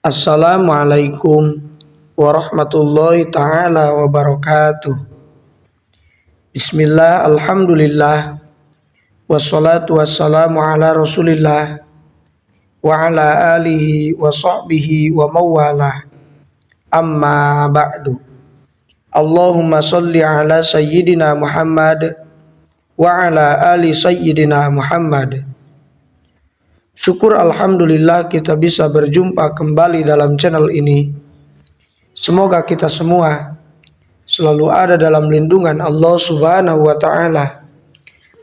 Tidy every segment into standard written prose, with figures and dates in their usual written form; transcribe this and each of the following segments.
Assalamualaikum warahmatullahi ta'ala wabarakatuh. Bismillah, alhamdulillah, wassalatu wassalamu ala rasulillah wa ala alihi wa sahbihi wa mawalah. Amma ba'du. Allahumma salli ala sayyidina Muhammad wa ala ali sayyidina Muhammad. Syukur alhamdulillah kita bisa berjumpa kembali dalam channel ini. Semoga kita semua selalu ada dalam lindungan Allah Subhanahu wa ta'ala,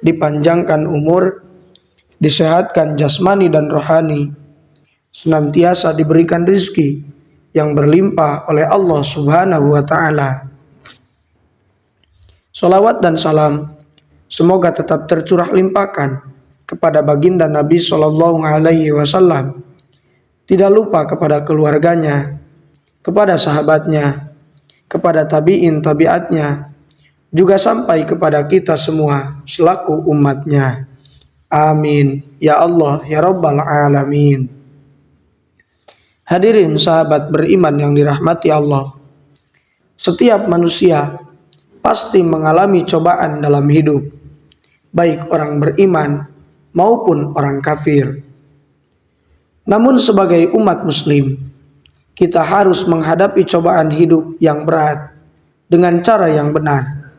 dipanjangkan umur, disehatkan jasmani dan rohani, senantiasa diberikan rizki yang berlimpah oleh Allah Subhanahu wa ta'ala. Salawat dan salam semoga tetap tercurah limpahkan kepada baginda Nabi Shallallahu Alaihi Wasallam, tidak lupa kepada keluarganya, kepada sahabatnya, kepada tabiin tabiatnya, juga sampai kepada kita semua selaku umatnya. Amin ya Allah ya Rabbal Alamin. Hadirin sahabat beriman yang dirahmati Allah, setiap manusia pasti mengalami cobaan dalam hidup, baik orang beriman maupun orang kafir. Namun sebagai umat muslim, kita harus menghadapi cobaan hidup yang berat dengan cara yang benar,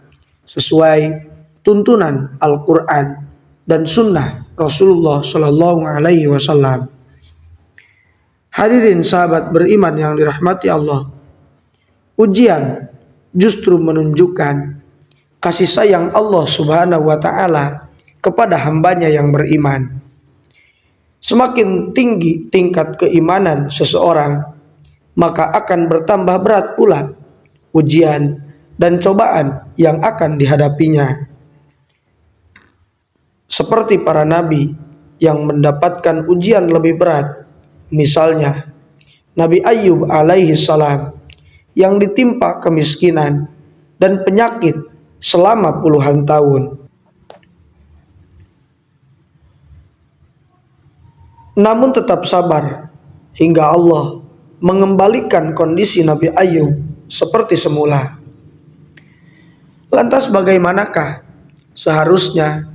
sesuai tuntunan Al-Quran dan Sunnah Rasulullah Sallallahu Alaihi Wasallam. Hadirin sahabat beriman yang dirahmati Allah, ujian justru menunjukkan kasih sayang Allah Subhanahu wa ta'ala kepada hambanya yang beriman. Semakin tinggi tingkat keimanan seseorang, maka akan bertambah berat pula ujian dan cobaan yang akan dihadapinya. Seperti para nabi yang mendapatkan ujian lebih berat, misalnya Nabi Ayyub alaihi salam yang ditimpa kemiskinan dan penyakit selama puluhan tahun. Namun tetap sabar hingga Allah mengembalikan kondisi Nabi Ayyub seperti semula. Lantas bagaimanakah seharusnya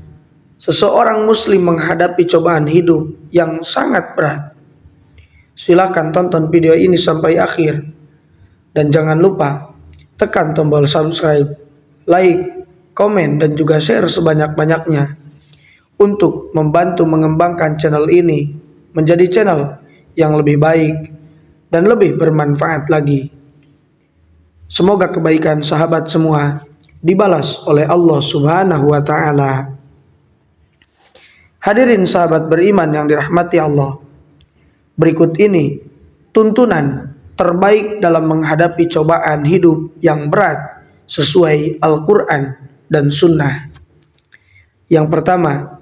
seseorang muslim menghadapi cobaan hidup yang sangat berat? Silakan tonton video ini sampai akhir dan jangan lupa tekan tombol subscribe, like, komen dan juga share sebanyak-banyaknya untuk membantu mengembangkan channel ini menjadi channel yang lebih baik dan lebih bermanfaat lagi. Semoga kebaikan sahabat semua dibalas oleh Allah Subhanahu wa ta'ala. Hadirin sahabat beriman yang dirahmati Allah, berikut ini tuntunan terbaik dalam menghadapi cobaan hidup yang berat sesuai Al-Quran dan Sunnah. Yang pertama,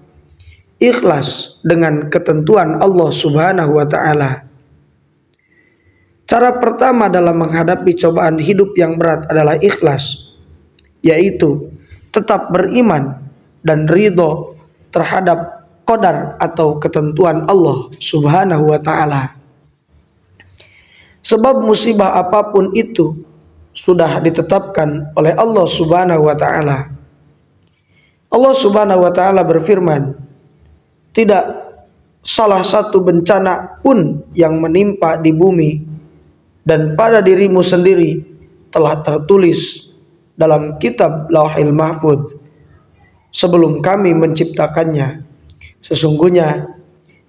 ikhlas dengan ketentuan Allah Subhanahu wa ta'ala. Cara pertama dalam menghadapi cobaan hidup yang berat adalah ikhlas, yaitu tetap beriman dan ridho terhadap qadar atau ketentuan Allah Subhanahu wa ta'ala. Sebab musibah apapun itu sudah ditetapkan oleh Allah Subhanahu wa ta'ala. Allah Subhanahu wa ta'ala berfirman, tidak salah satu bencana pun yang menimpa di bumi dan pada dirimu sendiri telah tertulis dalam kitab Lauhil Mahfudz sebelum kami menciptakannya. Sesungguhnya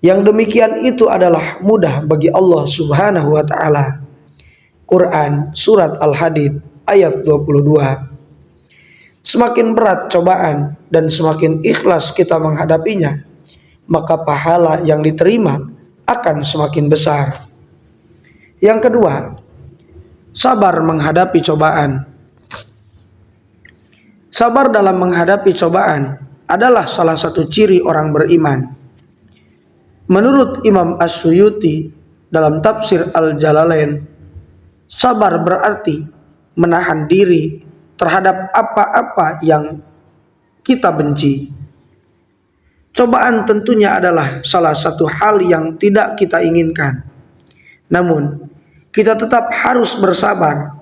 yang demikian itu adalah mudah bagi Allah Subhanahu wa ta'ala. Quran Surat Al-Hadid ayat 22. Semakin berat cobaan dan semakin ikhlas kita menghadapinya, maka pahala yang diterima akan semakin besar. Yang kedua, sabar menghadapi cobaan. Sabar dalam menghadapi cobaan adalah salah satu ciri orang beriman. Menurut Imam As-Suyuti dalam tafsir Al-Jalalain, sabar berarti menahan diri terhadap apa-apa yang kita benci. Cobaan tentunya adalah salah satu hal yang tidak kita inginkan. Namun, kita tetap harus bersabar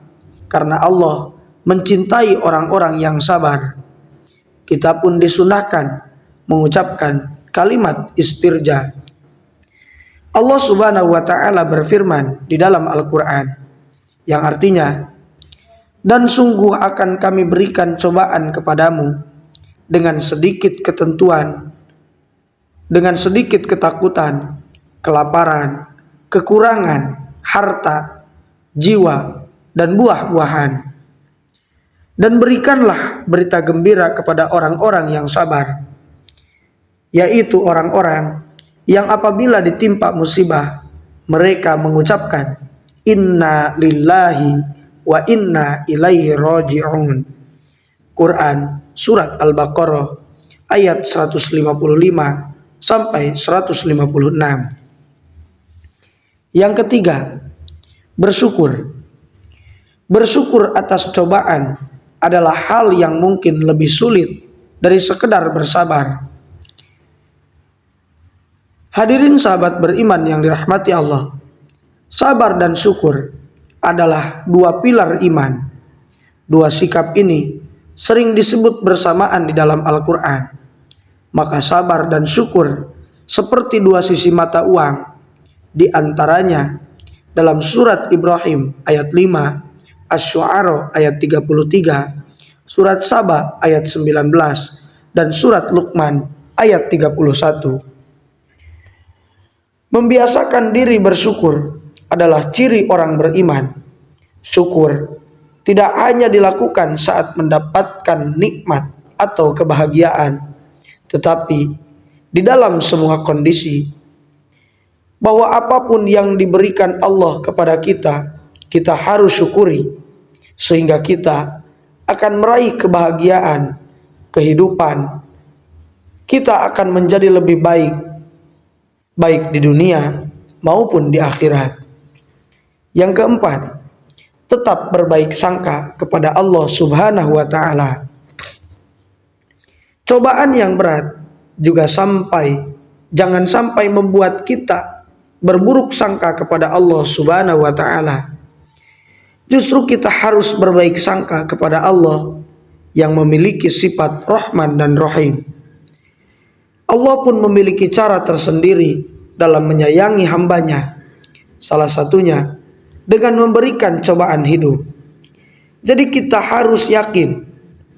karena Allah mencintai orang-orang yang sabar. Kita pun disunahkan mengucapkan kalimat istirja. Allah Subhanahu wa taala berfirman di dalam Al-Qur'an yang artinya, dan sungguh akan kami berikan cobaan kepadamu dengan sedikit ketentuan, dengan sedikit ketakutan, kelaparan, kekurangan, harta, jiwa, dan buah-buahan. Dan berikanlah berita gembira kepada orang-orang yang sabar, yaitu orang-orang yang apabila ditimpa musibah, mereka mengucapkan, Inna lillahi wa inna ilaihi raji'un. Quran Surat Al-Baqarah ayat 155 sampai 156. Yang ketiga, bersyukur. Bersyukur atas cobaan adalah hal yang mungkin lebih sulit dari sekedar bersabar. Hadirin sahabat beriman yang dirahmati Allah, sabar dan syukur adalah dua pilar iman. Dua sikap ini sering disebut bersamaan di dalam Al-Quran. Maka sabar dan syukur seperti dua sisi mata uang. Di antaranya dalam surat Ibrahim ayat 5, Asy-Syu'ara ayat 33, surat Saba ayat 19, dan surat Luqman ayat 31. Membiasakan diri bersyukur adalah ciri orang beriman. Syukur tidak hanya dilakukan saat mendapatkan nikmat atau kebahagiaan, tetapi di dalam semua kondisi. Bahwa apapun yang diberikan Allah kepada kita, kita harus syukuri. Sehingga kita akan meraih kebahagiaan, kehidupan. Kita akan menjadi lebih baik, baik di dunia maupun di akhirat. Yang keempat, tetap berbaik sangka kepada Allah Subhanahu wa taala. Cobaan yang berat juga jangan sampai membuat kita berburuk sangka kepada Allah Subhanahu wa taala. Justru kita harus berbaik sangka kepada Allah yang memiliki sifat Rahman dan Rahim. Allah pun memiliki cara tersendiri dalam menyayangi hambanya. Salah satunya dengan memberikan cobaan hidup. Jadi kita harus yakin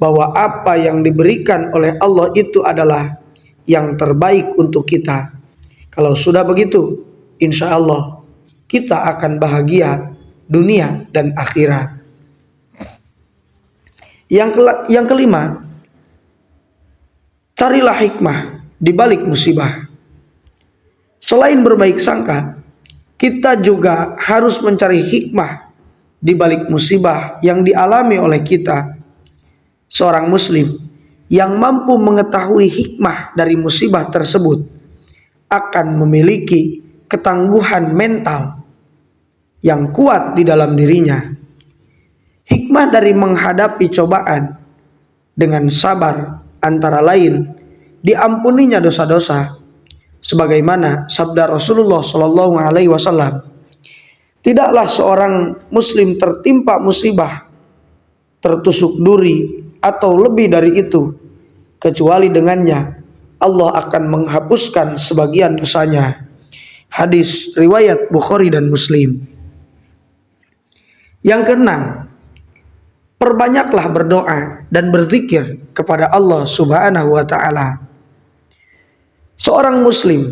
bahwa apa yang diberikan oleh Allah itu adalah yang terbaik untuk kita. Kalau sudah begitu, insya Allah kita akan bahagia dunia dan akhirat. Yang kelima, carilah hikmah di balik musibah. Selain berbaik sangka, kita juga harus mencari hikmah di balik musibah yang dialami oleh kita. Seorang muslim yang mampu mengetahui hikmah dari musibah tersebut akan memiliki ketangguhan mental yang kuat di dalam dirinya. Hikmah dari menghadapi cobaan dengan sabar antara lain diampuninya dosa-dosa, sebagaimana sabda Rasulullah Shallallahu Alaihi Wasallam, tidaklah seorang muslim tertimpa musibah, tertusuk duri atau lebih dari itu, kecuali dengannya Allah akan menghapuskan sebagian dosanya. Hadis riwayat Bukhari dan Muslim. Yang keenam, perbanyaklah berdoa dan berzikir kepada Allah Subhanahu wa taala. Seorang muslim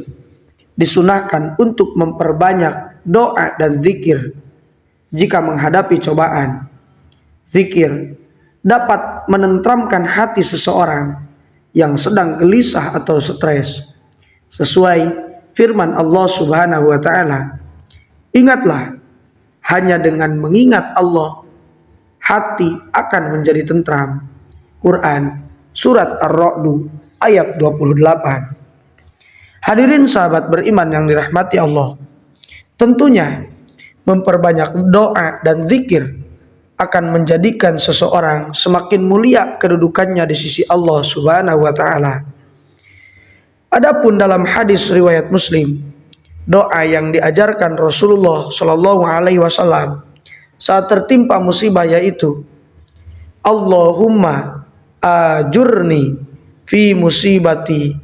disunahkan untuk memperbanyak doa dan zikir jika menghadapi cobaan. Zikir dapat menenteramkan hati seseorang yang sedang gelisah atau stres. Sesuai firman Allah Subhanahu wa taala, ingatlah, hanya dengan mengingat Allah hati akan menjadi tentram. Quran Surat Ar-Ra'd ayat 28. Hadirin sahabat beriman yang dirahmati Allah, tentunya memperbanyak doa dan zikir akan menjadikan seseorang semakin mulia kedudukannya di sisi Allah Subhanahu wa taala. Adapun dalam hadis riwayat Muslim doa yang diajarkan Rasulullah Shallallahu Alaihi Wasallam saat tertimpa musibah, yaitu Allahumma ajurni fi musibati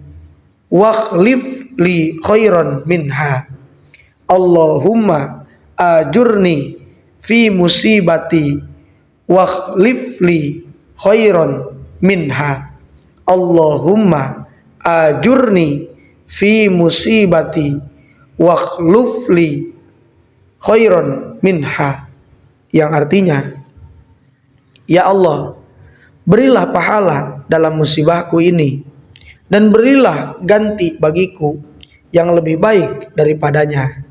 wakhlif li khairan minha. Allahumma ajurni fi musibati wakhlif li khairan minha. Allahumma ajurni fi musibati wakhluf li khairan minha, yang artinya, ya Allah, berilah pahala dalam musibahku ini dan berilah ganti bagiku yang lebih baik daripadanya.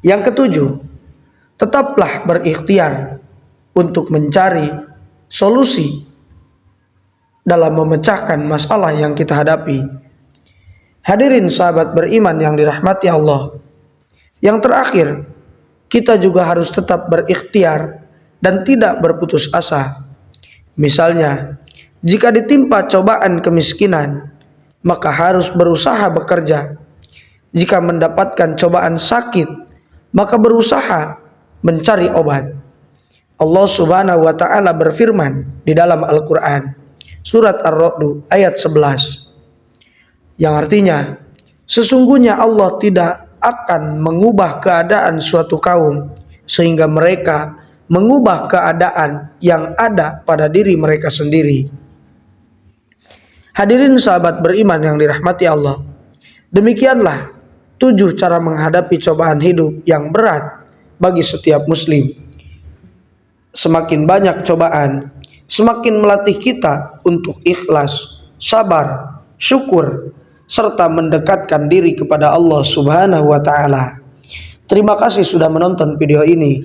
Yang ketujuh, tetaplah berikhtiar untuk mencari solusi dalam memecahkan masalah yang kita hadapi. Hadirin sahabat beriman yang dirahmati Allah, yang terakhir, kita juga harus tetap berikhtiar dan tidak berputus asa. Misalnya, jika ditimpa cobaan kemiskinan, maka harus berusaha bekerja. Jika mendapatkan cobaan sakit, maka berusaha mencari obat. Allah Subhanahu wa taala berfirman di dalam Al-Qur'an, surat Ar-Ra'd ayat 11, yang artinya, sesungguhnya Allah tidak akan mengubah keadaan suatu kaum sehingga mereka mengubah keadaan yang ada pada diri mereka sendiri. Hadirin sahabat beriman yang dirahmati Allah, demikianlah 7 cara menghadapi cobaan hidup yang berat bagi setiap muslim. Semakin banyak cobaan, semakin melatih kita untuk ikhlas, sabar, syukur, serta mendekatkan diri kepada Allah Subhanahu wa taala. Terima kasih sudah menonton video ini.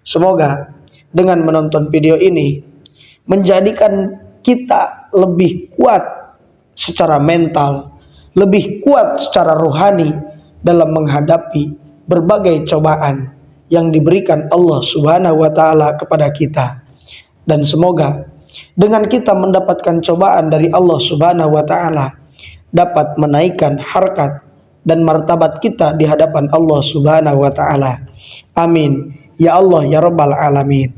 Semoga dengan menonton video ini menjadikan kita lebih kuat secara mental, lebih kuat secara rohani dalam menghadapi berbagai cobaan yang diberikan Allah Subhanahu wa taala kepada kita. Dan semoga dengan kita mendapatkan cobaan dari Allah Subhanahu wa taala dapat menaikkan harkat dan martabat kita di hadapan Allah Subhanahu wa taala. Amin. Ya Allah ya Rabbal alamin.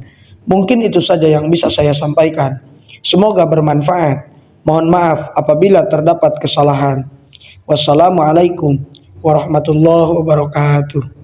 Mungkin itu saja yang bisa saya sampaikan. Semoga bermanfaat. Mohon maaf apabila terdapat kesalahan. Wassalamualaikum warahmatullahi wabarakatuh.